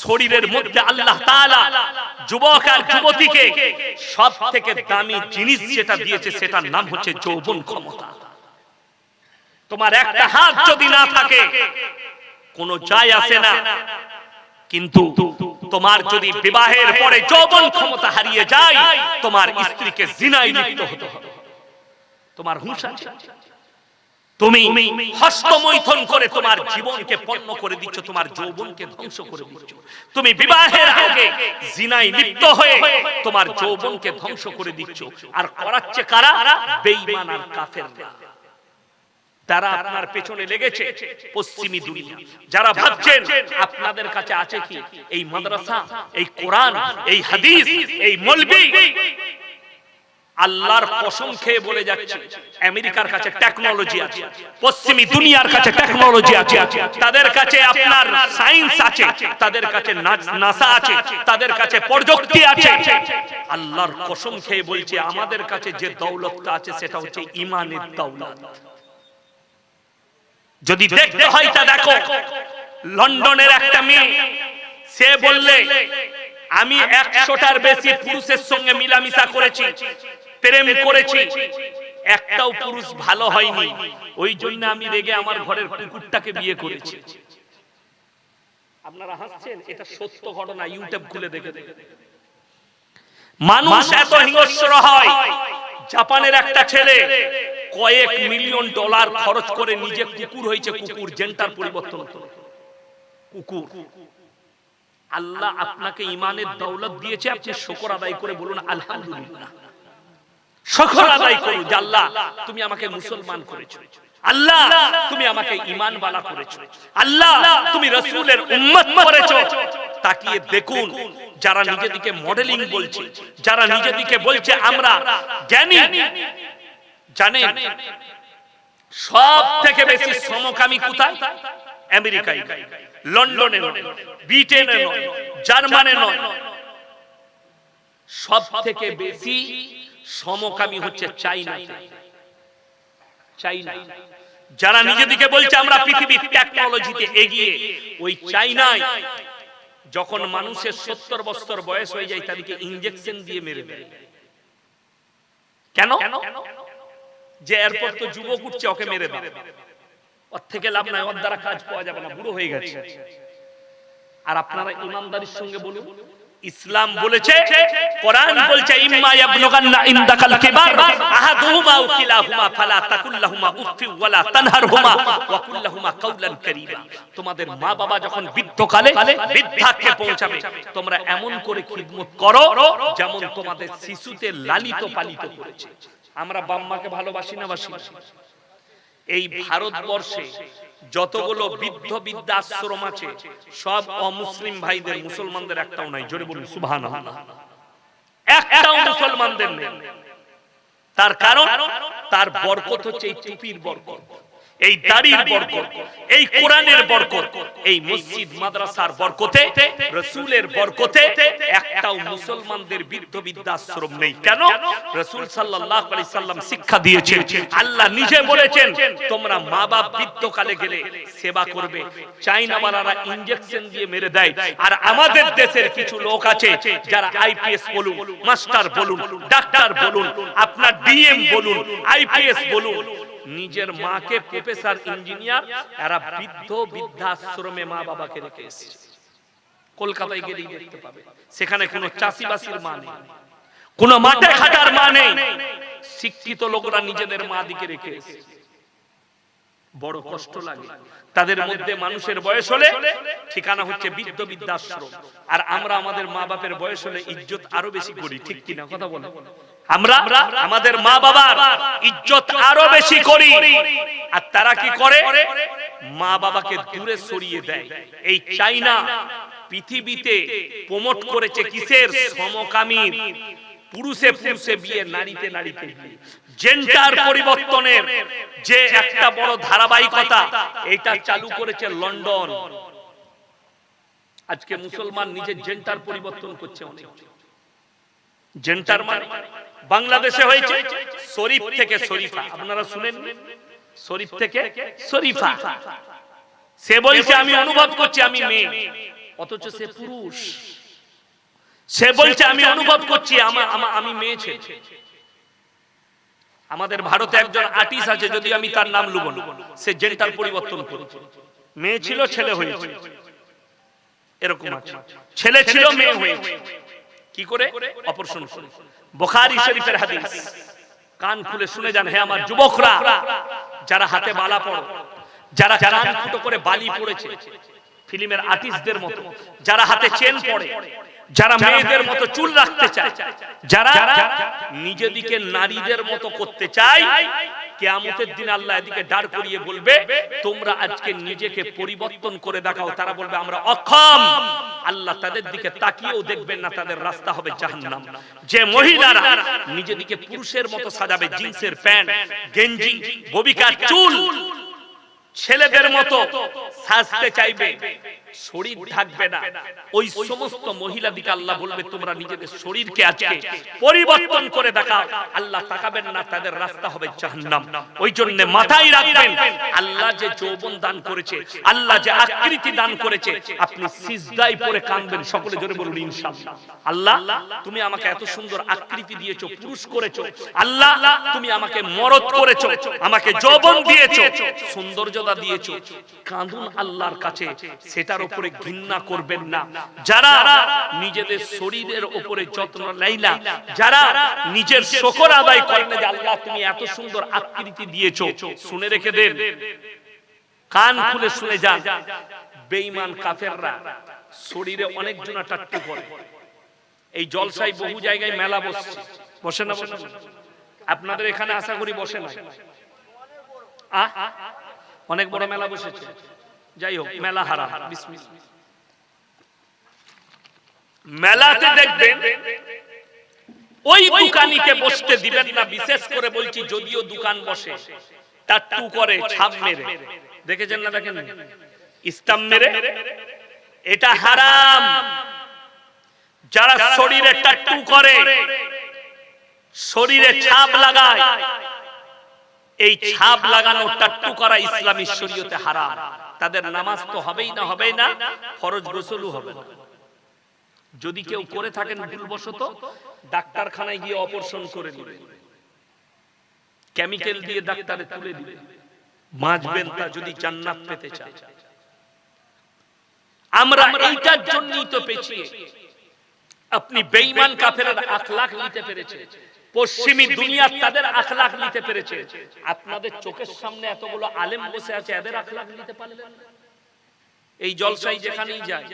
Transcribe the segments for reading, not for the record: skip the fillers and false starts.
শরীরের মধ্যে আল্লাহ তাআলা যুবক আর যুবতীকে সবথেকে দামি জিনিস যেটা দিয়েছে সেটার নাম হচ্ছে যৌবন ক্ষমতা। তোমার একটা হাত যদি না থাকে কোনো যায় আসে না, কিন্তু তোমার যদি বিবাহের পরে যৌবন ক্ষমতা হারিয়ে যায়, তোমার স্ত্রীকে জিনায় লিপ্ত হতে হবে। তোমার হুঁশ আছে, তুমি হস্তমৈথুন করে তোমার জীবনকে পণ্য করে দিচ্ছ, তোমার যৌবনকে ধ্বংস করে দিচ্ছ। তুমি বিবাহের আগে জিনায় লিপ্ত হয়ে তোমার যৌবনকে ধ্বংস করে দিচ্ছ। আর করাচ্ছে কারা? বেঈমান আর কাফেররা। তারা আপনার পেছনে লেগেছে, পশ্চিমী দুনিয়া। যারা ভাবছেন আপনাদের কাছে আছে কি এই মাদ্রাসা, এই কোরআন, এই হাদিস, এই মৌলবি, আল্লাহর কসম খেয়ে বলে যাচ্ছে আমেরিকার কাছে টেকনোলজি আছে, পশ্চিমী দুনিয়ার কাছে টেকনোলজি আছে, তাদের কাছে আপনার সায়েন্স আছে, তাদের কাছে নাসা আছে, তাদের কাছে প্রযুক্তি আছে। আল্লাহর কসম খেয়ে বলছে আমাদের কাছে যে দৌলতটা আছে সেটা হচ্ছে ঈমানের দৌলত। যদি দেখতে হয় তা দেখো, লন্ডনের একটা মেয়ে, সে বললে আমি 100টার বেশি পুরুষের সঙ্গে মিলামিশা করেছি, প্রেম করেছি, একটাও পুরুষ ভালো হয়নি, ওই জন্য আমি রেগে আমার ঘরের কুকুরটাকে বিয়ে করেছি। আপনারা হাসছেন, এটা সত্য ঘটনা, ইউটিউব খুলে দেখে দেখে। মানুষ এত হিংস্র হয়, জাপানের একটা ছেলে কয়েক মিলিয়ন ডলার খরচ করে নিজে কুকুর হয়েছে, কুকুর জেন্ডার পরিবর্তন করে কুকুর। আল্লাহ আপনাকে ঈমানের দৌলত দিয়েছে, আপনি শুকর আদায় করে বলুন আলহামদুলিল্লাহ। শুকর আদায় করুন যে আল্লাহ তুমি আমাকে মুসলমান করেছো, আল্লাহ তুমি আমাকে ঈমানওয়ালা করেছো, আল্লাহ তুমি রাসূলের উম্মত করেছো। তাকিয়ে দেখুন যারা নিজেদেরকে মডেলিং বলছে, যারা নিজেদেরকে বলছে আমরা জ্ঞানী, জানেন সব থেকে বেশি সমকামী কোথায়? আমেরিকায়, লন্ডনে নয়, ব্রিটেনে নয়, জার্মানে নয়, সব থেকে বেশি সমকামী হচ্ছে চাইনা। চাইনা যারা নিজেদেরকে বলছে আমরা পৃথিবীর টেকনোলজিতে এগিয়ে, ওই চাইনায় যখন মানুষের 70 বছর বয়স হয়ে যায় তাদেরকে ইনজেকশন দিয়ে মেরে দেয়। কেন? যে এরপর তো যুবক উঠছে, ওকে মেরে দেয়, ওর থেকে লাভ নাই, ওর দ্বারা কাজ পাওয়া যাবে না, বুড়ো হয়ে গেছে। আর আপনারা ইমানদারির সঙ্গে বলুন, ইসলাম বলেছে, কোরআন বলছে ইম্মা ইয়াবলুগান্না ইনদাকাল কিবার আহাদুহুমা আও কিলাহুমা ফালা তাকুল্লাহুমা উফফি ওয়ালা তানহারহুমা ওয়া কুল্লাহুমা কাওলান কারীমা। তোমাদের মা বাবা যখন বৃদ্ধকালে বৃদ্ধাক্যে পৌঁছাবে, তোমরা এমন করে খিদমত করো যেমন তোমাদের শিশুতে লালিত পালিত করেছে। আমরা বাম্মাকে ভালোবাসি না বাসি? এই ভারতবর্ষে যতগুলো বৃদ্ধ বৃদ্ধাশ্রম আছে সব অমুসলিম ভাইদের, মুসলমানদের একটাও নাই। জোরে বলুন সুবহানাল্লাহ। একটাও মুসলমানদের নেই। তার কারণ তার বরকত হচ্ছে এই টুপির বরকত, এই দাড়ির বরকত, এই কোরআনের বরকত, এই মসজিদ মাদ্রাসার বরকতে, রাসূলের বরকতে একটাও মুসলমানদের বৃদ্ধ বৃদ্ধাশ্রম নেই। কেন? রাসূল সাল্লাল্লাহু আলাইহি সাল্লাম শিক্ষা দিয়েছেন, আল্লাহ নিজে বলেছেন তোমরা মা বাপ বৃদ্ধকালে গেলে সেবা করবে। চাইনাওয়ালারা ইনজেকশন দিয়ে মেরে দেয়, আর আমাদের দেশের কিছু লোক আছে যারা আইপিএস বলুন, মাস্টার বলুন, ডাক্তার বলুন, আপনার ডিএম বলুন, আইপিএস বলুন, নিজের মাকে প্রফেসর, ইঞ্জিনিয়ার, এরা বৃদ্ধ বৃদ্ধাশ্রমে মা বাবাকে রেখে এসেছে। কলকাতায় গেলেই দেখতে পাবে, সেখানে কোনো চাষিবাসীর মা নেই, কোনো মাঠে খাটার মা নেই, শিক্ষিত লোকরা নিজেদের মা দিকে রেখে এসেছে। বড় কষ্ট লাগে। তাদের মধ্যে মানুষের বয়স হলে ঠিকানা হচ্ছে বৃদ্ধ বৃদ্ধাশ্রম, আর আমরা আমাদের মা বাপের বয়স হলে ইজ্জত আরো বেশি করি, ঠিক কিনা কথা বলেন? আমরা আমাদের মা বাবার ইজ্জত আরো বেশি করি, আর তারা কি করে? মা বাবাকে দূরে সরিয়ে দেয়। এই চাইনা পৃথিবীতে প্রমোট করেছে কিসের? সমকামী, পুরুষে পুরুষে বিয়ে, নারীতে নারীতে বিয়ে, জেন্ডার পরিবর্তনের যে একটা বড় ধারাবাহিকতা, এটা চালু করেছে লন্ডন। আজকে মুসলমান নিজের জেন্ডার পরিবর্তন করছে অনেক। জেন্ডার মানে বাংলাদেশে হয়েছে শরীফ থেকে শরীফা, আপনারা শুনেন? শরীফ থেকে শরীফা। সে বলছে আমি অনুভব করছি আমি মেয়ে, অথচ সে পুরুষ। সে বলছে আমি অনুভব করছি আমি মেয়ে ছেলে। আমাদের ভারতে একজন আর্টিস্ট আছে, যদি আমি তার নাম লুব না, সে জেন্ডার পরিবর্তন করেছে, মেয়ে ছিল ছেলে হয়েছে, এরকম আছে, ছেলে ছিল মেয়ে হয়েছে। কি করে? অপারেশন করে। বুখারী শরীফের হাদিস, কান খুলে শুনে যান হে আমার যুবকরা, যারা হাতে বালা পড়ো, যারা কান ফুটো করে বালি পড়েছে ফিল্মের আর্টিস্টদের মতো, যারা হাতে চেন পড়ে, যারা মেয়েদের মতো চুল রাখতে চায়, যারা নিজেদিকে নারীদের মতো করতে চায়, কিয়ামতের দিন আল্লাহ এদিকে দাঁড় করিয়ে বলবে তোমরা আজকে নিজেকে পরিবর্তন করে দেখাও। তারা বলবে আমরা অক্ষম। আল্লাহ তাদের দিকে তাকিয়েও দেখবেন না, তাদের রাস্তা হবে জাহান্নাম। যে মহিলারা নিজেদিকে পুরুষের মতো সাজাবে, জিন্সের প্যান্ট, গেঞ্জি, ববিকার চুল, ছেলেদের মতো সাজতে চাইবে, শরীর ঢাকবে না, ওই সমস্ত মহিলাদিকে আল্লাহ বলবে তোমরা নিজেদের শরীরকে আজকে পরিবর্তন করে দেখাও। আল্লাহ তাকাবেন না, তাদের রাস্তা হবে জাহান্নাম। ওই জন্য মাথায় রাখবেন, আল্লাহ যে যৌবন দান করেছে, আল্লাহ যে আকৃতি দান করেছে, আপনি সিজদায় পড়ে কাঁদবেন। সকলে জোরে বলুন ইনশাআল্লাহ। আল্লাহ তুমি আমাকে এত সুন্দর আকৃতি দিয়েছো, পুরুষ করেছো। আল্লাহ তুমি আমাকে মরদ করেছো, আমাকে যৌবন দিয়েছো, সৌন্দর্যতা দিয়েছো। কাঁদুন আল্লাহর কাছে, সেটার উপরে ঘৃণা করবেন না। যারা নিজেদের শরীরের উপরে যত্ন নেয় না, যারা নিজের শুকর আদায় করে না যে আল্লাহ তুমি এত সুন্দর আকৃতি দিয়েছো, শুনে রেখে দেন, কান খুলে শুনে যান, বেঈমান কাফেররা শরীরে অনেক জনা টাট্টু করে। এই জলসায় বহু জায়গায় মেলা বসছে, বসে না? বসে না? আপনাদের এখানে আশা করি বসে না? অনেক বড় মেলা বসেছে। যাই হোক, মেলা হারাম। বিসমিল্লাহ। মেলাতে দেখবেন ওই দোকানিকে বসতে দিবেন না। বিশেষ করে বলছি, যদিও দোকান বসে, টাট্টু করে, ছাপ মেরে, দেখেছেন না? দেখেন স্টাম্প মেরে, এটা হারাম। যারা শরীরে টাট্টু করে, শরীরে ছাপ লাগায়, এই ছাপ লাগানো, টাট্টু করা ইসলামী শরীয়তে হারাম। তাদের নামাজ তো হবেই না, হবেই না, ফরজ গোসলও হবে না। যদি কেউ করে থাকেন ভুলবশত, ডাক্তারখানায় গিয়ে অপারেশন করে নেবেন, কেমিক্যাল দিয়ে ডাক্তারে তুলে দিবে, বাঁচবেন তা যদি জান্নাত পেতে চান। আমরা এইটার জন্যই তো পেছিয়ে। আপনি বেঈমান কাফেরের আখলাক নিতে পেরেছে, পশ্চিমী দুনিয়া তাদের আখলাক নিতে পেরেছে, আপনাদের চোখের সামনে এতগুলো আলেম বসে আছে, এদের আখলাক নিতে পারলেন না? এই জলসাই যেখানেই যায়,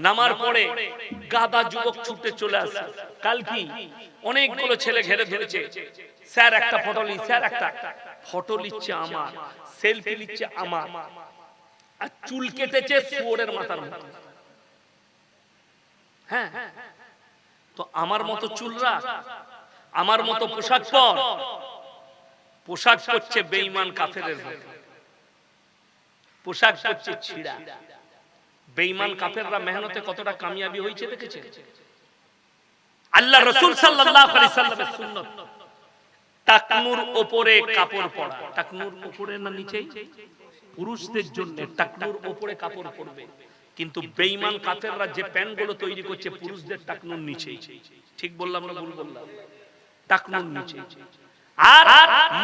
নামার পরে গাদা যুবক ছুটে চলে আসে। কাল কি অনেকগুলো ছেলে ঘেরে ধরেছে, স্যার একটা ফটো লি, স্যার একটা ফটো লিচ্ছে আমার, সেলফি লিচ্ছে আমার, আর চুল কেটেছে শুয়োরের মাথার মতো। হ্যাঁ, তো আমার মতো চুল রাখ, আমার মতো পোশাক পর। পোশাক করছে বেঈমান কাফেরের মতো, পোশাক করছে ছিঁড়া। বেঈমান কাফেররা মেহনতে কতটা কামিয়াবি হয়েছে দেখেছে? আল্লাহ রাসূল সাল্লাল্লাহু আলাইহি সাল্লামের সুন্নাত, টাকনুর উপরে কাপড় পরা। টাকনুর উপরে না নিচেই? পুরুষদের জন্য টাকনুর উপরে কাপড় পরবে। কিন্তু বেঈমান কাফেররা যে প্যান্টগুলো তৈরি করছে, পুরুষদের টাকনুর নিচেই। ঠিক বললাম না ভুল বললাম? টাকনুর নিচে। আর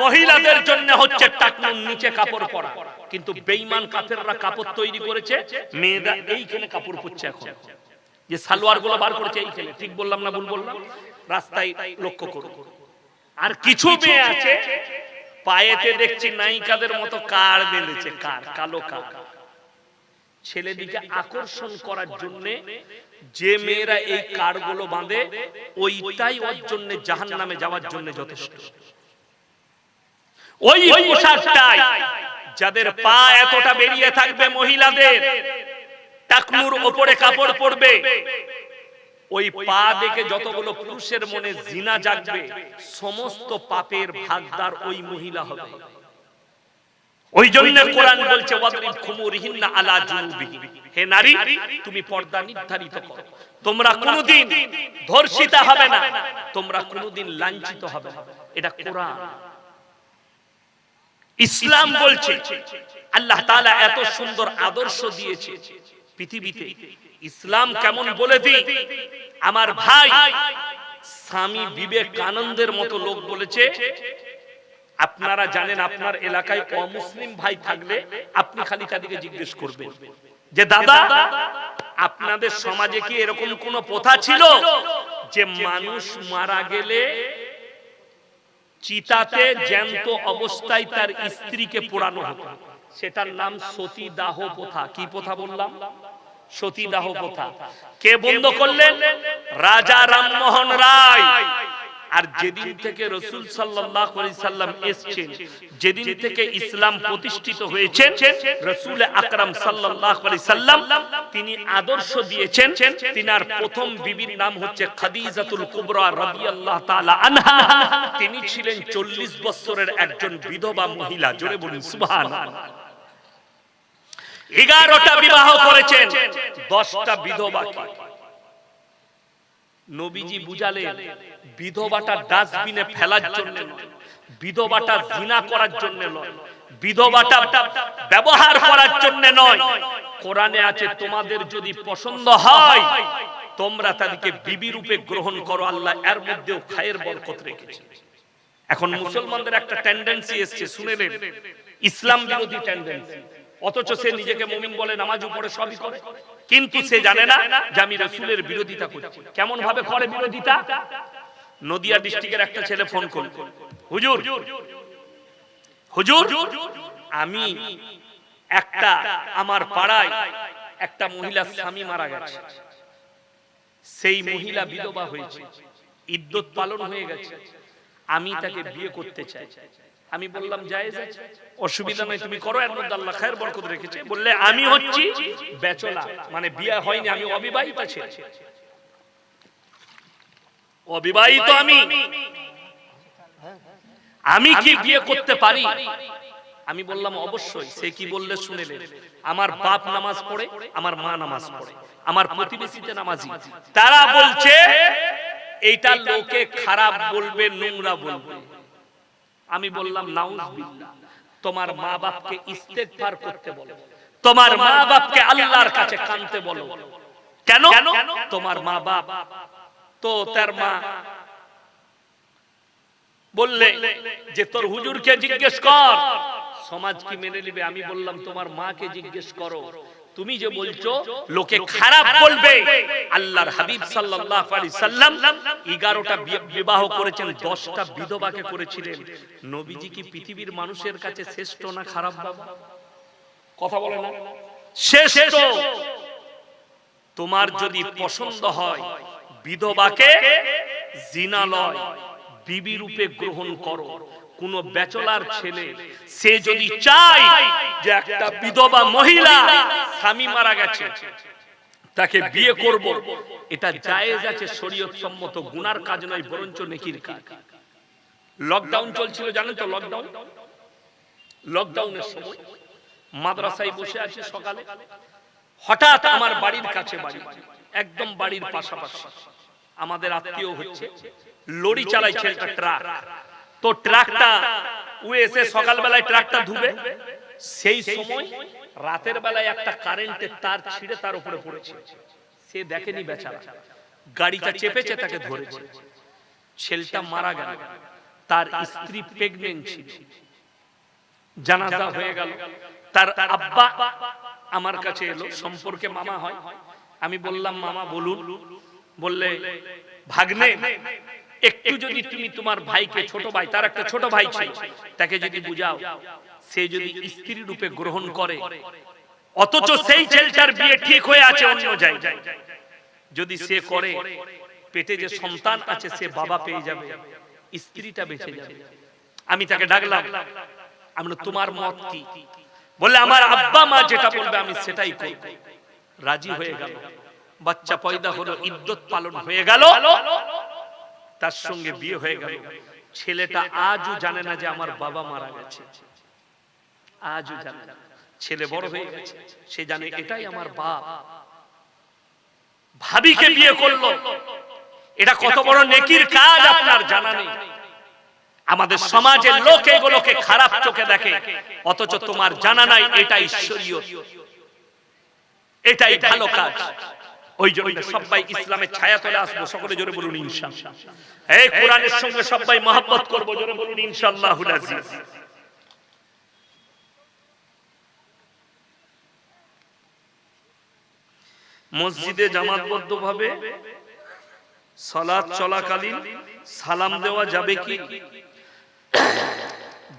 মহিলাদের জন্য হচ্ছে টাকনুর নিচে কাপড় পরা। কিন্তু বেঈমান কাফেররা কাপড় তৈরি করেছে, মেয়েরা এইখানে কাপড় পরছে। এখন যে সালোয়ার গুলো বার করেছে এইখানে। ঠিক বললাম না ভুল বললাম? রাস্তায় লক্ষ্য করো। আর কিছু মেয়ে আছে পায়েতে দেখছি নায়িকাদের মতো কার বেঁধেছে, কার, কালো কার। ছেলেদিকে আকর্ষণ করার জন্য যে মেয়েরা এই কারগুলো বাঁধে, ওইটাই ওর জন্য জাহান্নামে যাওয়ার জন্য যথেষ্ট। ওই পোশাকটাই যাদের পা এতটা বেরিয়ে থাকবে, মহিলাদের টাকনুর উপরে কাপড় পরবে, ওই পা দেখে যতগুলো পুরুষের মনে জিনা জাগবে, সমস্ত পাপের ভাগদার ওই মহিলা হবে। ওই জন্য কোরআন বলছে ওয়াদরিব খুমুরিহিন্না আলা জুনুবিহিম, হে নারী তুমি পর্দা নির্ধারিত করো, তোমরা কোনদিন ধর্ষিতা হবে না, তোমরা কোনদিন লাঞ্ছিত হবে না। এটা কোরআন, ইসলাম বলছে। আল্লাহ তাআলা এত সুন্দর আদর্শ দিয়েছে, পৃথিবীতে ইসলাম কেমন বলে দিই। আমার ভাই স্বামী বিবেকানন্দের মতো লোক বলেছে, আপনারা জানেন আপনার এলাকায় অমুসলিম ভাই থাকলে আপনি খালি তাদেরকে জিজ্ঞেস করবেন যে দাদা আপনাদের সমাজে কি এরকম কোন প্রথা ছিল যে মানুষ মারা গেলে চিতাতে জ্যান্ত অবস্থায় তার স্ত্রীকে পোড়ানো হতো? সেটার নাম সতীদাহ প্রথা। কি প্রথা বললাম? সতীদাহ প্রথা। কে বন্ধ করলেন? রাজা রামমোহন রায়। আর যেদিন থেকে রাসূল সাল্লাল্লাহু আলাইহি সাল্লাম এসেছেন, যেদিন থেকে ইসলাম প্রতিষ্ঠিত হয়েছে, রাসূল আকরাম সাল্লাল্লাহু আলাইহি সাল্লাম তিনি আদর্শ দিয়েছেন। তিনার প্রথম বিবির নাম হচ্ছে খাদিজাতুল কুবরা রাদিয়াল্লাহু তাআলা আনহা। তিনি ছিলেন 40 বছরের একজন বিধবা মহিলা। জোরে বলুন সুবহানাল্লাহ। 11টা বিবাহ করেছেন, 10টা বিধবাকে নবীজি বুঝালেন বিধবাটা ডাস্টবিনে ফেলার জন্য নয়, বিধবাটা জিনা করার জন্য নয়, বিধবাটা ব্যবহার করার জন্য নয়। কোরআনে আছে তোমাদের যদি পছন্দ হয় তোমরা তাদেরকে বিবি রূপে গ্রহণ করো, আল্লাহ এর মধ্যেও খায়ের বরকত রেখেছে। এখন মুসলমানদের একটা টেন্ডেন্সি এসেছে, শুনেলেন, ইসলাম বিরোধী টেন্ডেন্সি। অথচ সে নিজেকে মুমিন বলে, নামাজও পড়ে, সবই করে, কিন্তু সে জানে না যে আমি রাসূলের বিরোধিতা করছি। কেমন ভাবে করে বিরোধিতা? নদিয়া ডিস্ট্রিক্টের একটা ছেলে ফোন করল, হুজুর হুজুর আমি একটা আমার পাড়ায় একটা মহিলার স্বামী মারা গেছে, সেই মহিলা বিধবা হয়েছে, ইদ্যত পালন হয়ে গেছে, আমি তাকে বিয়ে করতে চাই। আমি বললাম জায়েজ আছে, অসুবিধা নাই, তুমি করো, এর মধ্যে আল্লাহ খায়ের বরকত রেখেছে। বললে আমি হচ্ছি ব্যাচেলর, মানে বিয়ে হয়নি, আমি অবিবাহিত ছেলে, অবিবাহিত আমি কি বিয়ে করতে পারি? আমি বললাম অবশ্যই। সে কি বললে শুনেলেন, আমার বাপ নামাজ পড়ে, আমার মা নামাজ পড়ে, আমার প্রতিবেশীতে নামাজি, তারা বলছে এইটা লোকে খারাপ বলবে, নোংরা বলবে। আমি বললাম নাউজুবিল্লাহ, তোমার মা বাপকে ইস্তেগফার করতে বলো, তোমার মা বাপকে আল্লাহর কাছে কাঁদতে বলো। কেন? তোমার মা বাপ তো, তার মা বললে যে তোর হুজুরকে জিজ্ঞেস কর, সমাজ কি মেনে নেবে? আমি বললাম তোমার মাকে জিজ্ঞেস করো, তুমি যে বলছো লোকে খারাপ বলবে। আল্লাহর হাবিব সাল্লাল্লাহু আলাইহি সাল্লাম 11টা বিবাহ করেছেন, 10টা বিধবাকে করেছিলেন। নবীজি কি পৃথিবীর মানুষের কাছে শ্রেষ্ঠ না খারাপ? বাবা কথা বলে না, শ্রেষ্ঠ। তোমার যদি পছন্দ হয় বিধবাকে জিনা লয় বিবি রূপে গ্রহণ করো। কোন ব্যাচেলর ছেলে সে যদি চায় যে একটা বিধবা মহিলা স্বামী মারা গেছে তাকে বিয়ে করব, এটা জায়েজ আছে, শরীয়ত সম্মত, গুনার কাজ নয়, বরঞ্চ নেকির কাজ। লকডাউন চলছিল জানেন তো, লকডাউনের সময় মাদ্রাসায় বসে আছি সকালে, হঠাৎ আমার বাড়ির কাছে, বাড়ি একদম বাড়ির পাশাপাশি, আমাদের আত্মীয় হচ্ছে, লরি চালায় ছেলেটা, ট্রাক। তো ট্রাকটা ও এসে সকালবেলায় ট্রাকটা ধুবে, সেই সময় রাতের বেলায় একটা কারেন্টের তার ছিঁড়ে তার উপরে পড়েছে। সে দেখেনি বেচারা, গাড়িটা চেপেছে, তাকে ধরেছে, ছেলেটা মারা গেল। তার স্ত্রী প্রেগন্যান্ট ছিল, জানাজা হয়ে গেল। তার আব্বা আমার কাছে এলো, সম্পর্কে মামা হয়। আমি বললাম মামা বলুন। বললে ভাগ্নে একটু যদি তুমি তোমার ভাইকে, ছোট ভাই, তার একটা ছোট ভাই ছিল, তাকে যদি বুঝাও, সে যদি স্ত্রী রূপে গ্রহণ করে, অথচ সেই ছেলেটার বিয়ে ঠিক হয়ে আছে অন্য জায়গায়, যদি সে করে, পেটে যে সন্তান আছে সে বাবা পেয়ে যাবে, স্ত্রীটা বেঁচে যাবে। আমি তাকে ডাকলাম, আমরা তোমার মত কি? বলে আমার আব্বা মা যেটা বলবে আমি সেটাই করব। রাজি হয়ে গেল, বাচ্চা পয়দা হলো, ইদ্যত পালন হয়ে গেল, তার সঙ্গে বিয়ে হয়ে গেল। ছেলেটা আজও জানে না যে আমার বাবা মারা গেছে, আজও জানে না। ছেলে বড় হয়ে গেছে, সে জানে এটাই আমার বাপ। ভাবিকে বিয়ে করলো, এটা কত বড় নেকির কাজ আপনার জানা নেই। আমাদের সমাজের লোক এগুলোকে খারাপ চোখে দেখে, অথচ তোমার জানা নাই এটা ঈশ্বরীয়। এটাই ভালো কাজ। ওই জন্য সবাই ইসলামের ছায়া তলে আসবো, সকলে জোরে বলুন ইনশাআল্লাহ। এই কোরআনের সঙ্গে সবাই মহব্বত করব, জোরে বলুন ইনশাআল্লাহুল আজিজ। মসজিদে জামাতবদ্ধভাবে সালাত চলাকালীন সালাম দেওয়া যাবে কি?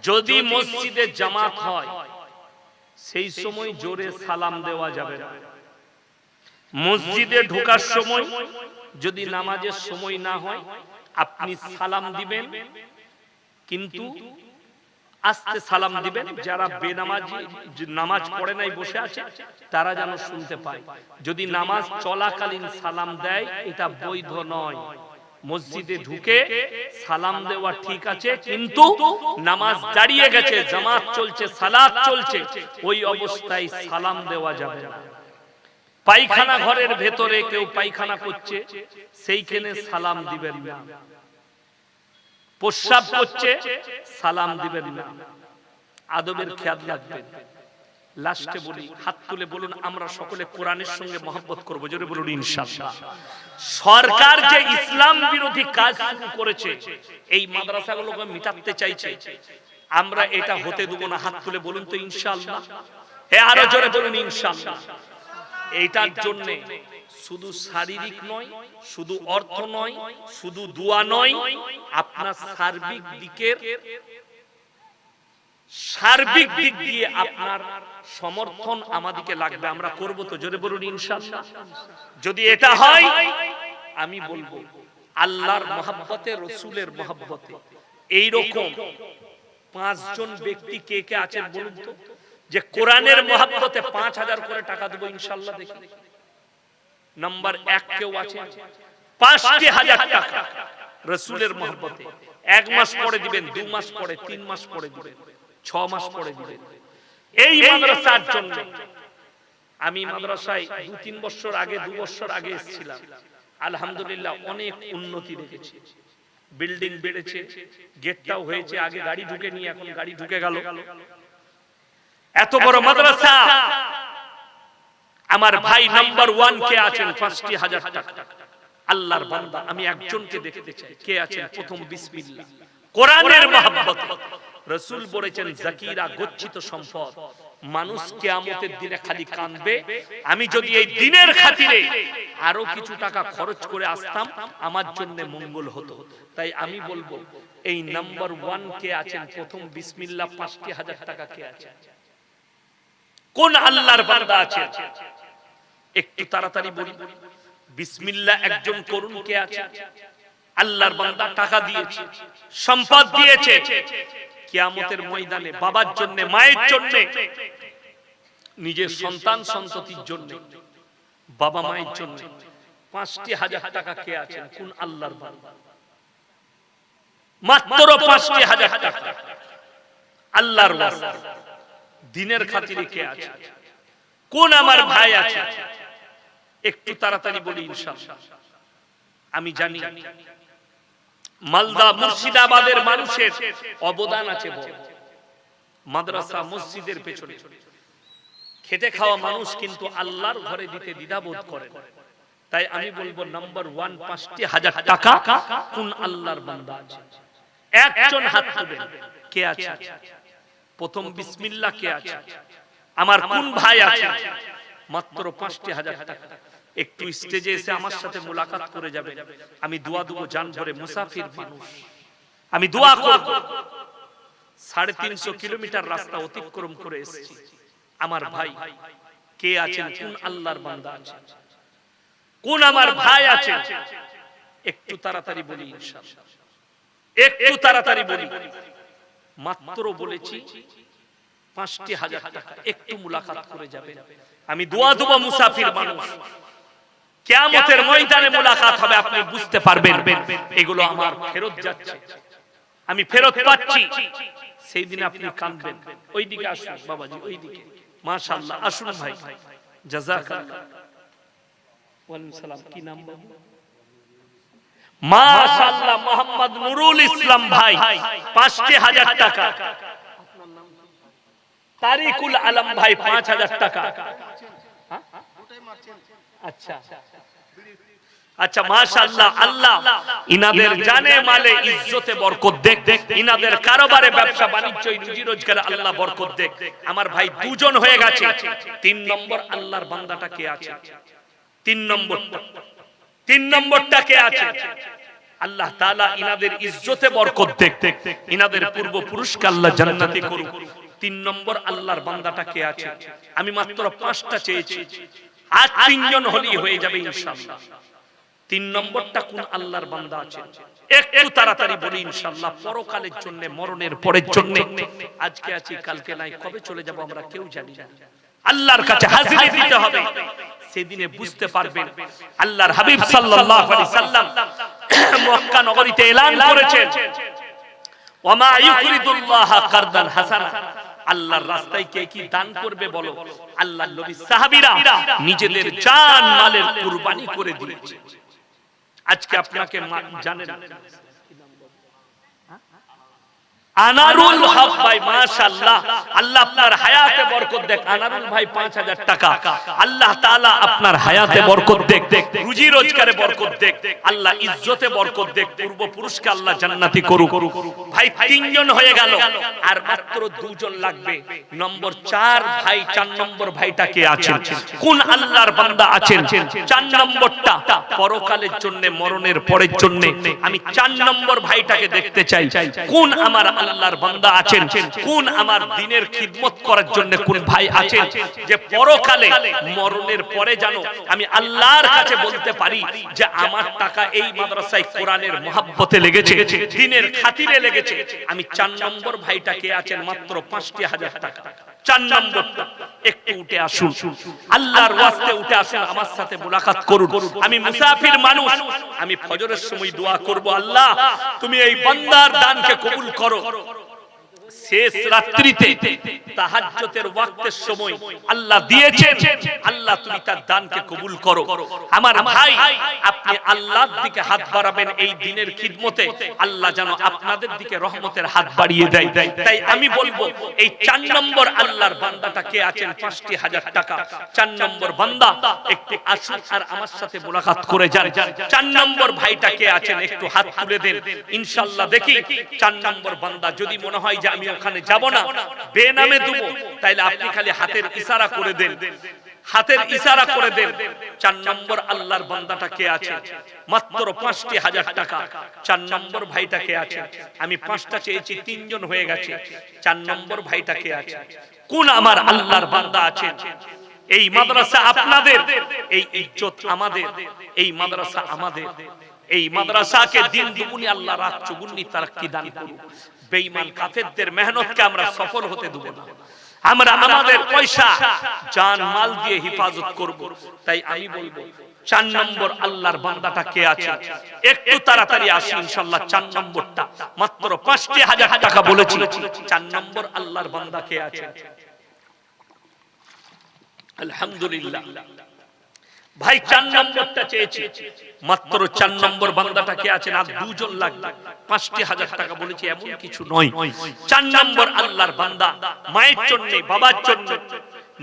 যদি মসজিদে জামাত হয় সেই সময় জোরে সালাম দেওয়া যাবে না। মসজিদে ঢোকার সময় যদি নামাজের সময় না হয় আপনি সালাম দিবেন, কিন্তু আস্তে সালাম দিবেন। যারা বেনামাজি নামাজ পড়ে নাই বসে আছে তারা যেন শুনতে পায়। যদি নামাজ চলাকালীন সালাম দেয় এটা বৈধ নয়। মসজিদে ঢুকে সালাম দেওয়া ঠিক আছে, কিন্তু নামাজ দাঁড়িয়ে গেছে, জামাত চলছে, সালাত চলছে, ওই অবস্থায় সালাম দেওয়া যাবে না। পায়খানা ঘরের ভেতরে কেউ পায়খানা করছে সেইখানে সালাম দিবেন না। প্রস্রাব করছে সালাম দিবেন না। আদবের খেয়াল রাখবেন। লাস্টে বলি, হাত তুলে বলুন আমরা সকলে কোরআনের সঙ্গে মহব্বত করব, জোরে বলুন ইনশাআল্লাহ। সরকার যে ইসলাম বিরোধী কাজ শুরু করেছে, এই মাদ্রাসাগুলোকে মিটাতে চাইছে, আমরা এটা হতে দেব না। হাত তুলে বলুন তো ইনশাআল্লাহ। আরো জোরে বলুন ইনশাআল্লাহ। এইটার জন্য শুধু শারীরিক নয়, শুধু অর্থ নয়, শুধু দোয়া নয়, আপনার সার্বিক দিক দিয়ে আপনার সমর্থন আমাদেরকে লাগবে। আমরা করব তো, জোরে বলুন ইনশাআল্লাহ। যদি এটা হয় আমি বলবো আল্লাহর মহব্বতে, রসুলের মহব্বতে এইরকম 5 জন ব্যক্তি কে কে আছেন বলুন তো, যে কোরআনের মহব্বতে 5000 করে টাকা দেব ইনশাআল্লাহ। দেখি নাম্বার 1 কেউ আছে 5000 টাকা রসুলের মহব্বতে। 1 মাস পরে দিবেন, 2 মাস পরে, 3 মাস পরে দিবেন, 6 মাস পরে দিবেন। এই মাদ্রাসার জন্য আমি মাদ্রাসায় 2-3 বছর আগে, 2 বছর আগে এসেছিলাম। আলহামদুলিল্লাহ অনেক উন্নতি দেখেছি। বিল্ডিং বেড়েছে, গেটটাও হয়েছে। আগে গাড়ি ঢুকে নিয়ে এখন গাড়ি ঢুকে গেল। এত বড় মাদ্রাসা। আমার ভাই নাম্বার 1 কে আছেন 5000 টাকা। আল্লাহর বান্দা আমি একজনকে দেখতে চাই, কে আছেন? প্রথম বিসমিল্লাহ, কোরআনের মহব্বত। রাসূল বলেছেন যাকিরা গচ্ছিত সম্পদ। মানুষ কিয়ামতের দিনে খালি কাঁদবে, আমি যদি এই দিনের খাতিরে আরো কিছু টাকা খরচ করে আসতাম আমার জন্য মঙ্গল হতো। তাই আমি বলবো এই নাম্বার 1 কে আছেন প্রথম বিসমিল্লাহ 5000 টাকা কে আছে? কোন আল্লাহর বান্দা আছে? একটু তাড়াতাড়ি বলি। বিসমিল্লাহ একজন করুন, কে আছে? আল্লাহর বান্দা টাকা দিয়েছে, সম্পদ দিয়েছে, কিয়ামতের ময়দানে বাবার জন্য, মায়ের জন্য, নিজের সন্তান সন্ততির জন্য, বাবা মায়ের জন্য 5000 টাকা কে আছে? কোন আল্লাহর বান্দা? মাত্র 5000 টাকা আল্লাহর ওয়াস্তে দিনের খাতিরে কে আছে? কোন আমার ভাই আছে? একটু তাড়াতাড়ি বলি ইনশাআল্লাহ। আমি জানি মালদা মুর্শিদাবাদের মানুষের অবদান আছে বড়। মাদ্রাসা মসজিদের পেছনে খেটে খাওয়া মানুষ কিন্তু আল্লাহর ঘরে দিতে দ্বিধাবোধ করে। তাই আমি বলবো নাম্বার 1 5000 টাকা কোন আল্লাহর বান্দা আছে? একজন হাত তুলবেন, কে আছে? প্রথম বিসমিল্লাহ কে আছে? আমার কোন ভাই আছে? মাত্র 5000 টাকা। একটু স্টেজে এসে আমার সাথে মুলাকাত করে যাবেন। আমি দোয়া দেব, জান ভরে মুসাফির মানুষ, আমি দোয়া করব। 350 কিলোমিটার রাস্তা অতিক্রম করে এসেছি। আমার ভাই কে আছেন? কোন আল্লাহর বান্দা আছে? কোন আমার ভাই আছে? একটু তাড়াতাড়ি বলি ইনশাআল্লাহ, একটু তাড়াতাড়ি বলি। মাত্র বলেছি 5000 টাকা। একটু মুলাকাত করে যাবেন। আমি দোয়া দেব মুসাফির মানুষ, কিয়ামতের ময়দানে মুলাকাত হবে, আপনি বুঝতে পারবেন এগুলো আমার ফেরত যাচ্ছে, আমি ফেরত পাচ্ছি। সেই দিন আপনি কাঁদবেন। ওইদিকে আসুন বাবাজি, ওইদিকে। মাশাআল্লাহ, আসুন ভাই, জাযাকাল্লাহ। ওয়ালাইকুম সালাম। কি নাম বাবু? মাশাআল্লাহ, মোহাম্মদ নুরুল ইসলাম ভাই 5000 টাকা। আপনার নাম? তারিকুল আলম ভাই 5000 টাকা। আচ্ছা আচ্ছা, মাশাআল্লাহ, আল্লাহ ইনাদের জানে মালে ইজ্জতে বরকত দেখ, ইনাদের কারবারে ব্যবসা বাণিজ্য রুজি রোজগারে আল্লাহ বরকত দেখ। আমার ভাই দুজন হয়ে গেছে, 3 নম্বর আল্লাহর বান্দাটা কে আছে? 3 নম্বরটা কে আছে? আল্লাহ তাআলা ইনাদের ইজ্জতে বরকত দেখ, ইনাদের পূর্বপুরুষকে আল্লাহ জান্নাতি করুক। 3 নম্বর আল্লাহর বান্দাটা কে আছে? আমি মাত্র 5টা চেয়েছি, আজ 3 জন হলেই হয়ে যাবে ইনশাআল্লাহ। 3 নম্বরটা কোন আল্লাহর বান্দা আছে একটু তাড়াতাড়ি বলি ইনশাআল্লাহ। পরকালের জন্য, মরণের পরের জন্য। আজকে আছি কালকে নাই, কবে চলে যাব আমরা কেউ জানি না। আল্লাহর কাছে হাজিরি দিতে হবে, সেদিনে বুঝতে পারবেন। আল্লাহর হাবিব সাল্লাল্লাহু আলাইহি সাল্লাম মক্কা নগরীতে এলান করেছেন, ওয়ামা ইউরিদুল্লাহ কারদান হাসানা, আল্লাহর রাস্তায় কে কি দান করবে বলো? আল্লাহর নবী সাহাবীরা নিজেদের জান মালের কুরবানি করে দিয়েছে। আজকে আপনাকে জানেন আনারুল হক ভাই, মাশাআল্লাহ, আল্লাহ আপনার হায়াতে বরকত দেখ। আনারুল ভাই 5000 টাকা, আল্লাহ তাআলা আপনার হায়াতে বরকত দেখ, রুজি রোজগারে বরকত দেখ, আল্লাহ ইজ্জতে বরকত দেখ, পূর্বপুরুষকে আল্লাহ জান্নাতি করুক। ভাই 3 জন হয়ে গেল, আর মাত্র 2 জন লাগবে। নম্বর 4 ভাই, 4 নম্বর ভাইটা কে আছেন? কোন আল্লাহর বান্দা আছেন? 4 নম্বরটা পরকালের জন্য, মরণের পরের জন্য। আমি 4 নম্বর ভাইটাকে দেখতে চাই। কোন আমার আল্লাহর বান্দা আছেন? কোন আমার দ্বীনের খিদমত করার জন্য কোন ভাই আছেন যে পরকালে, মরণের পরে জানো আমি আল্লাহর কাছে বলতে পারি যে আমার টাকা এই মাদ্রাসায় কোরআনের মহব্বতে লেগেছে, দ্বীনের খাতিরে লেগেছে। আমি 4 নম্বর ভাইটা কে আছেন? মাত্র 5000 টাকা। 4 নম্বরটা একটু উঠে আসুন, আল্লাহর ওয়াস্তে উঠে আসুন, আমার সাথে মুলাকাত করুন। আমি মুসাফির মানুষ, আমি ফজরের সময় দোয়া করব, আল্লাহ তুমি এই বান্দার দানকে কবুল করো। শেষ রাত্রিতে তাহাজ্জুদের ওয়াক্তের সময় আল্লাহ দিয়েছেন, আল্লাহ তুমি তার দানকে কবুল করো। আমার ভাই, আপনি আল্লাহর দিকে হাত বাড়াবেন এই দ্বীনের খিদমতে, আল্লাহ যেন আপনাদের দিকে রহমতের হাত বাড়িয়ে দেয়। তাই আমি বলবো এই 4 নম্বর আল্লাহর বান্দাটা কে আছেন? 5000 টাকা। 4 নম্বর বান্দা একটু আসুন আর আমার সাথে মুলাকাত করে যান। 4 নম্বর ভাইটা কে আছেন? একটু হাত তুলে দেন ইনশাআল্লাহ। দেখি 4 নম্বর বান্দা, যদি মনে হয় যে আমি ওখানে যাব না, বেনামে দেব, তাইলে আপনি খালি হাতের ইশারা করে দেন, হাতের ইশারা করে দেন। 4 নম্বর আল্লাহর বান্দাটা কে আছে? মাত্র 5000 টাকা। 4 নম্বর ভাইটা কে আছে? আমি 5টা চেয়েছি, 3 জন হয়ে গেছে। 4 নম্বর ভাইটা কে আছে? কোন আমার আল্লাহর বান্দা আছে? এই মাদ্রাসা আপনাদের, এই ইজ্জত আমাদের, এই মাদ্রাসা আমাদের। এই মাদ্রাসাকে দিন দুগুনি আল্লাহ রাত চৌগুনি তারাক্কি দান করুন। বেঈমান কাফেরদের মেহনতকে আমরা সফল হতে দেব না। আমরা আমাদের পয়সা, জান মাল দিয়ে হিফাজত করব। তাই আমি বলবো 4 নম্বর আল্লাহর বান্দাটা কে আছে? একটু তাড়াতাড়ি আসি ইনশাআল্লাহ। 4 নম্বরটা মাত্র 5000 টাকা বলেছি। 4 নম্বর আল্লাহর বান্দা কে আছে? আলহামদুলিল্লাহ ভাই, 4 নম্বরটা চেয়েছি, মাত্র 4 নম্বর বান্দাটা কে আছেন? আর 2 জন লাগবে। 5000 টাকা বলেছি, এমন কিছু নয়। 4 নম্বর আল্লাহর বান্দা মায়ের জন্য, বাবার জন্য,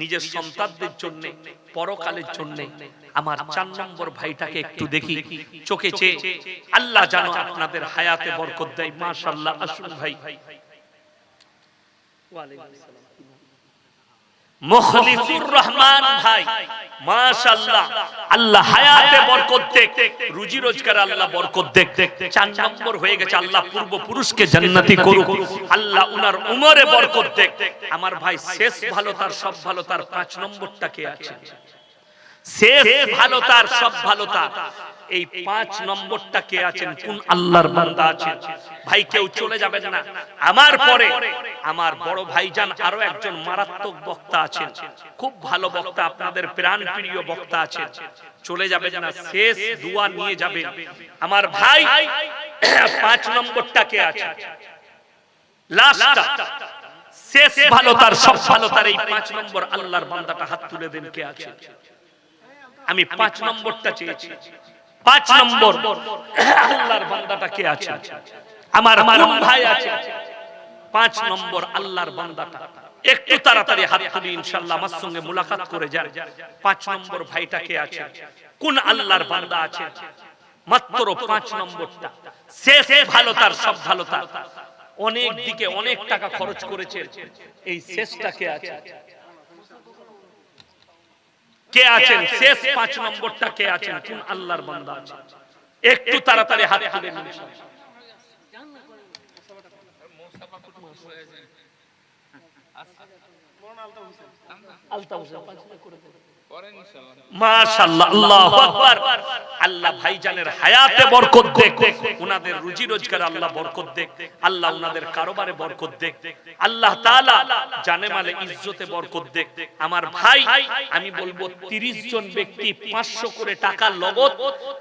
নিজের সন্তানদের জন্য, পরকালের জন্য। আমার 4 নম্বর ভাইটাকে একটু দেখি চোখে চেয়ে, আল্লাহ জানো আপনাদের হায়াতে বরকত দেয়। মাশাআল্লাহ, আসুন ভাই। ওয়ালাইকুম আসসালাম। মুখলিসুর রহমান ভাই, মাশাআল্লাহ, আল্লাহ হায়াতে বরকত দেখ, রুজি রোজগারে আল্লাহ বরকত দেখ। 4 নম্বর হয়ে গেছে, আল্লাহ পূর্বপুরুষকে জান্নাতি করুক, আল্লাহ উনার উমরে বরকত দেখ। আমার ভাই, শেষ ভালো তার সব ভালো তার 5 নম্বরটা কে আছে? শেষ ভালো তার সব ভালো তার, এই 5 নম্বরটা কে আছেন? কোন আল্লাহর বান্দা আছেন? ভাই কেউ চলে যাবেন না। আমার পরে আমার বড় ভাইজান আরো একজন মারাত্মক বক্তা আছেন, খুব ভালো বক্তা, আপনাদের প্রাণ প্রিয় বক্তা আছেন। চলে যাবেন না, শেষ দোয়া নিয়ে যাবেন। আমার ভাই 5 নম্বরটা কে আছে? লাস্টটা শেষ ভালো তার সব ভালো তার, এই 5 নম্বর আল্লাহর বান্দাটা হাত তুলে দেন, কে আছে? আমি 5 নম্বরটা চেয়েছি। 5 নম্বর আল্লাহর বান্দাটা কে আছে? আমার কোন ভাই আছে? 5 নম্বর আল্লাহর বান্দাটা একটু তাড়াতাড়ি হাত তুলি ইনশাআল্লাহ আমার সঙ্গে মুলাকাত করে যান। 5 নম্বর ভাইটা কে আছে? কোন আল্লাহর বান্দা আছে? মাত্র 5 নম্বরটা শেষ ভালো, তার সব ভালো তার, অনেক দিকে অনেক টাকা খরচ করেছে, এই শেষটা কে আছে? কে আছেন শেষ 5 নম্বরটা কে আছেন? কোন আল্লাহর বান্দা আছে? একটু তাড়াতাড়ি হাত তুলেন ইনশাআল্লাহ। আলতা হোসেন করে দেন মাশাআল্লাহ, আল্লাহু আকবার। আল্লাহ ভাইজানের হায়াতে বরকত দেখ, উনাদের রুজি রোজগারে আল্লাহ বরকত দেখ, আল্লাহ উনাদের কারবারে বরকত দেখ, আল্লাহ তাআলা জানে মালে ইজ্জতে বরকত দেখ। আমার ভাই আমি বলবো 30 জন ব্যক্তি 500 করে টাকা নগদ,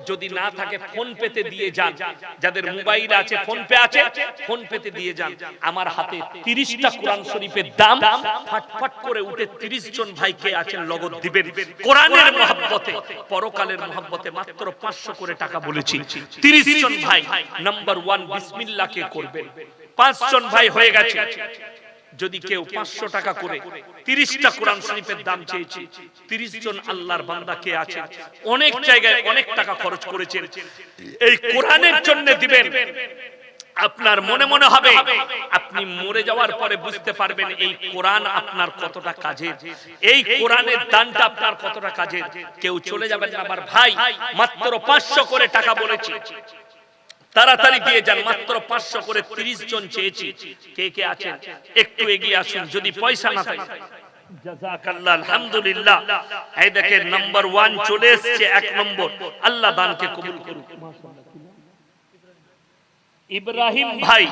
যদি না থাকে ফোন পেতে দিয়ে যান, যাদের মোবাইল আছে ফোন পে আছে ফোন পেতে দিয়ে যান। আমার হাতে 30টা কোরআন শরীফের দাম ফটফট করে উঠে 30 জন ভাইকে আছেন নগদ দিবেন। কোরআনের মহব্বতে, পরকালের মহব্বতে মাত্র 500 করে টাকা বলেছি। 30 জন ভাই নাম্বার 1 বিসমিল্লাহ কে করবেন। 5 জন ভাই হয়ে গেছে। যদি কেউ 500 টাকা করে 30টা কোরআন শরীফের দাম চেয়েছে, 30 জন আল্লাহর বান্দা কে আছে অনেক জায়গায় অনেক টাকা খরচ করেছেন, এই কোরআনের জন্য দিবেন। আপনার মনে মনে হবে, আপনি মরে যাওয়ার পরে বুঝতে পারবেন এই কোরআন আপনার কতটা কাজের, এই কোরআনের দানটা আপনার কতটা কাজের। কেউ চলে যাবেন না আমার ভাই, মাত্র 500 করে টাকা বলেছি, তাড়াতাড়ি দিয়ে যান। মাত্র 500 করে 30 জন চেয়েছি। কে কে আছেন একটু এগিয়ে আসুন। যদি পয়সা না থাকে জাযাকাল্লাহ, আলহামদুলিল্লাহ। এই দেখেন নাম্বার 1 চলে এসেছে, 1 নম্বর। আল্লাহ দানকে কবুল করুন। ইব্রাহিম ভাই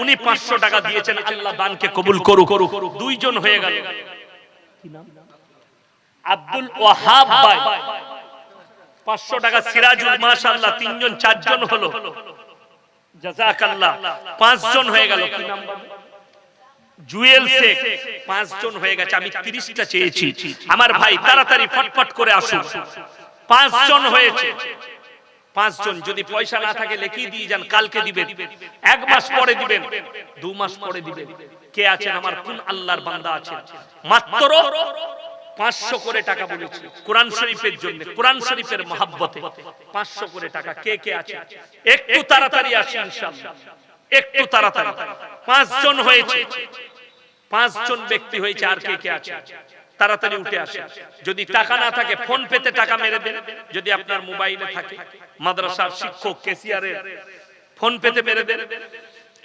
উনি 500 টাকা দিয়েছেন, আল্লাহ দানকে কবুল করুক। 2 জন হয়ে গেল। কি নাম? আব্দুল ওয়াহাব ভাই 500 টাকা। সিরাজুল মাশাআল্লাহ 3 জন 4 জন হলো, জাযাকাল্লাহ 5 জন হয়ে গেল। কি নাম? জুয়েল শেখ 5 জন হয়ে গেছে। আমি 30টা চেয়েছি। আমার ভাই তাড়াতাড়ি ফটফট করে আসুন। 5 জন হয়েছে। 5 জন। যদি পয়সা না থাকে লিখে দিয়ে যান, কালকে দিবেন, 1 মাস পরে দিবেন, 2 মাস পরে দিবেন। কে আছেন আমার কোন আল্লাহর বান্দা আছে? মাত্র 500 করে টাকা বলেছি কোরআন শরীফের জন্য, কোরআন শরীফের মহব্বতে 500 করে টাকা। কে কে আছে একটু তাড়াতাড়ি আসুন ইনশাআল্লাহ, একটু তাড়াতাড়ি। 5 জন হয়েছে, 5 জন ব্যক্তি হয়েছে। আর কে কে আছে তাড়াতাড়ি উঠে আসে। যদি টাকা না থাকে ফোন পেতে টাকা মেরে দেন, যদি আপনার মোবাইলে থাকে মাদ্রাসার শিক্ষক ক্যাশিয়ারের ফোন পেতে মেরে দেন।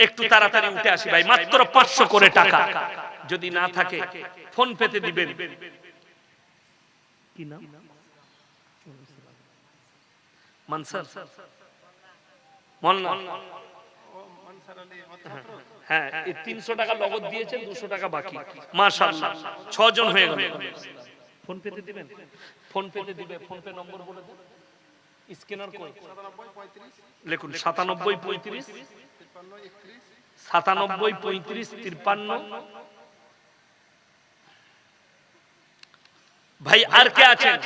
একটু তাড়াতাড়ি উঠে আসি ভাই, মাত্র 500 করে টাকা। যদি না থাকে ফোন পেতে দিবেন। কি নাম? মানসার মোল্লা। হ্যাঁ, এই 300 টাকা নগদ দিয়েছেন, 200 টাকা বাকি। মাশাআল্লাহ 6 জন হয়ে গেল। ফোন পেতে দিবেন, ফোন পেতে দিবে। ফোন পে নম্বর বলে দেন। স্ক্যানার কই? 9735 লিখুন। 9735 9735 53। ভাই আর কে আছেন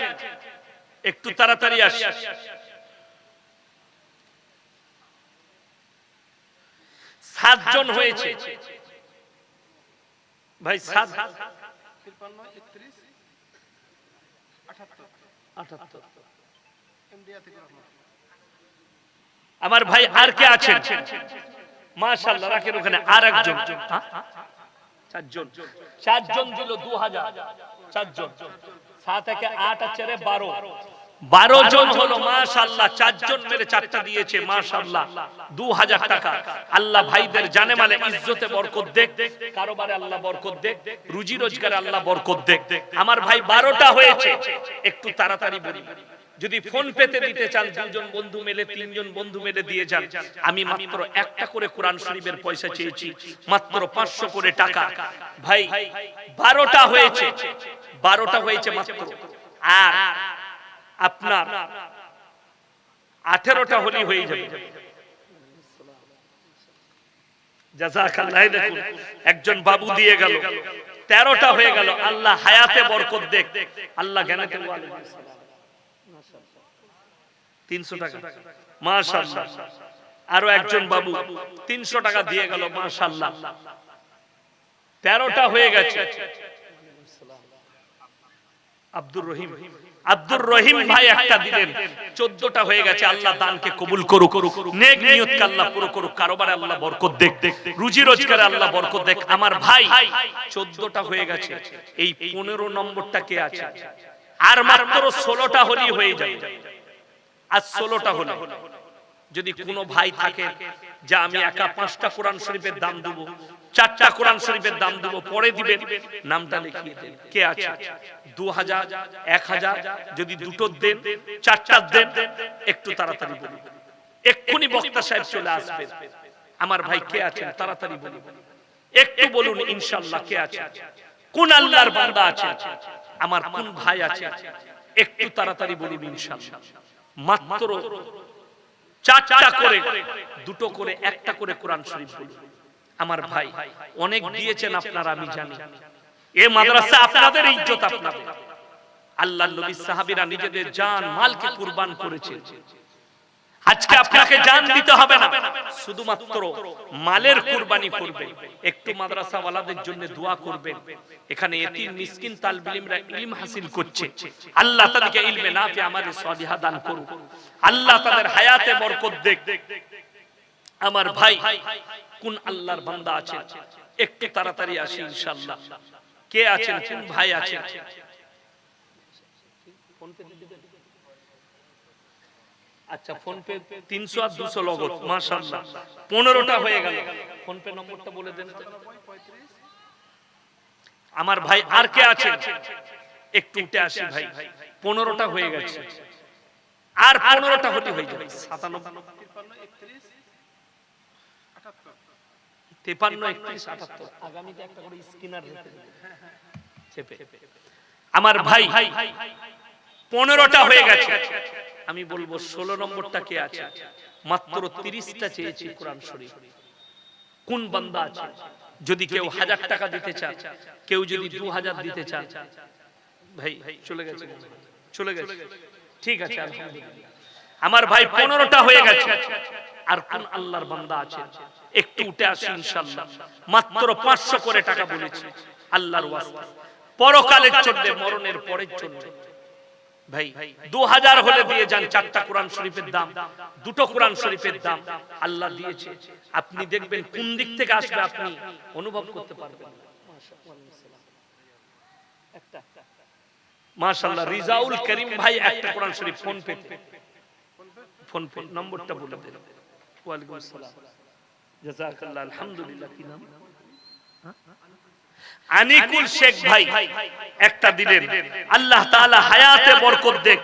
একটু তাড়াতাড়ি আসুন। 7 জন হয়েছে ভাই। 7 53 31 78 আমার ভাই আর কে আছেন? মাশাআল্লাহ রাখেন ওখানে। আর একজন 4 জন। 4 জন দিল 2000। 4 জন 7 থেকে 8 আর 4 12। 12 জন হলো। মাশাআল্লাহ 4 জন মেরে 4টা দিয়েছে। মাশাআল্লাহ 2000 টাকা। আল্লাহ ভাইদের জানে মালে ইজ্জতে বরকত দেখ, কারবারে আল্লাহ বরকত দেখ, রুজি রোজগারে আল্লাহ বরকত দেখ। আমার ভাই 12টা হয়েছে, একটু তাড়াতাড়ি বলি। যদি ফোন পেতে দিতে চান 2 জন বন্ধু মিলে, 3 জন বন্ধু মিলে দিয়ে যান। আমি মাত্র একটা করে কোরআন শরীফের পয়সা চেয়েছি, মাত্র 500 করে টাকা। ভাই 12টা হয়েছে, 12টা হয়েছে মাত্র। আর আপনার 18টা হলি হয়ে যাবে। জাযাকাল্লাহ। দেখুন একজন বাবু দিয়ে গেল, 13টা হয়ে গেল। আল্লাহ হায়াতে বরকত দেখ, আল্লাহ জ্ঞানেতে ওয়ালিদ। 300 টাকা। মাশাআল্লাহ। আরো একজন বাবু 300 টাকা দিয়ে গেল। মাশাআল্লাহ। 13টা হয়ে গেছে। আব্দুর রহিম ভাই একটা দিলেন, 14টা হয়ে গেছে। আল্লাহ দানকে কবুল করুক, নেক নিয়তকে আল্লাহ পুরো করুক, কারোবারে আল্লাহ বরকত দেখ, রুজি রোজগারে আল্লাহ বরকত দেখ। আমার ভাই 14টা হয়ে গেছে, এই 15 নম্বরটা কে আছে? আর মাত্র 16টা হলেই হয়ে যাবে। আর 16টা হলো, যদি কোনো ভাই থাকে যে আমি একা 5টা কোরআন শরীফের দাম দেব, 4টা কোরআন শরীফের দাম দেব, পরে দিবেন, নামটা লিখিয়ে দেন। কে আছে? 2000, 1000, যদি দুটো দেন, 4টা দেন, একটু তাড়াতাড়ি বলুন, এক্ষুনি বক্তা সাহেব চলে আসবেন। আমার ভাই কে আছেন? তাড়াতাড়ি বলুন, একটু বলুন ইনশাআল্লাহ। কে আছে? কোন আল্লাহর বান্দা আছে? আমার কোন ভাই আছে? একটু তাড়াতাড়ি বলুন ইনশাআল্লাহ। মাত্র 4টা করে, দুটো করে, একটা করে কোরআন শরীফ বলুন। আমার ভাই অনেক দিয়েছেন আপনারা, আমি জানি। এই মাদ্রাসা আপনাদের ইজ্জত, আপনাদের। আল্লাহর নবী সাহাবীরা নিজেদের জান মালকে কুরবান করেছেন। আজকে আপনাকে জান দিতে হবে না, শুধুমাত্র মালের কুরবানি করবেন। একটু মাদ্রাসা ওয়ালাদের জন্য দোয়া করবেন। এখানে এতিম মিসকিন তালিবে ইলমরা ইলম হাসিল করছে, আল্লাহ তাদেরকে ইলমে নাফি আমালে সালিহা দান করুন, আল্লাহ তাদের হায়াতে বরকত দেখ। আমার ভাই কোন আল্লাহর বান্দা আছে? একটু তাড়াতাড়ি আসি ইনশাআল্লাহ। কে আছেন? কোন ভাই আছেন? ফোন পে দিবেন? আচ্ছা, ফোন পে 300 আর 200 লগত, মাশাআল্লাহ। 15টা হয়ে গেল। ফোন পে নম্বরটা বলে দেন। আমার ভাই আর কে আছে? একটু উঠে আসি ভাই, 15টা হয়ে গেছে। আর 15টা হতে হয়ে যাবে। 57, 53, 31, 78। আগামীতে একটা করে স্ক্যানার রেখে দেন চেপে। আমার ভাই 15টা হয়ে গেছে। আমি বলবো 16 নম্বরটা কে আছে? মাত্র 30টা চেয়েছি কোরআন শরীফ। কোন বান্দা আছে? যদি কেউ 1000 টাকা দিতে চান, কেউ যদি 2000 দিতে চান, ভাই চলে গেছে, চলে গেছে, ঠিক আছে আলহামদুলিল্লাহ। আমার ভাই 15টা হয়ে গেছে। আর কোন আল্লাহর বান্দা আছে? একটু উঠে আসি ইনশাআল্লাহ। মাত্র 500 করে টাকা বলেছি আল্লাহর ওয়াস্তে, পরকালের জন্য, মরণের পরের জন্য। ভাই 2000 হলে দিয়ে যান। 4টা কোরআন শরীফের দাম, দুটো কোরআন শরীফের দাম আল্লাহ দিয়েছে। আপনি দেখবেন কোন দিক থেকে আসবে, আপনি অনুভব করতে পারবেন। মাশাআল্লাহ। রিজাউল করিম ভাই একটা কোরআন শরীফ ফোন পে, ফোন পে নম্বরটা বলে দেন। ওয়ালাইকুম আসসালাম, জাযাকাল্লাহ, আলহামদুলিল্লাহ। কি নাম? আনিকুল শেখ ভাই একটা দিলেন। আল্লাহ তাআলা হায়াতে বরকত দেখ।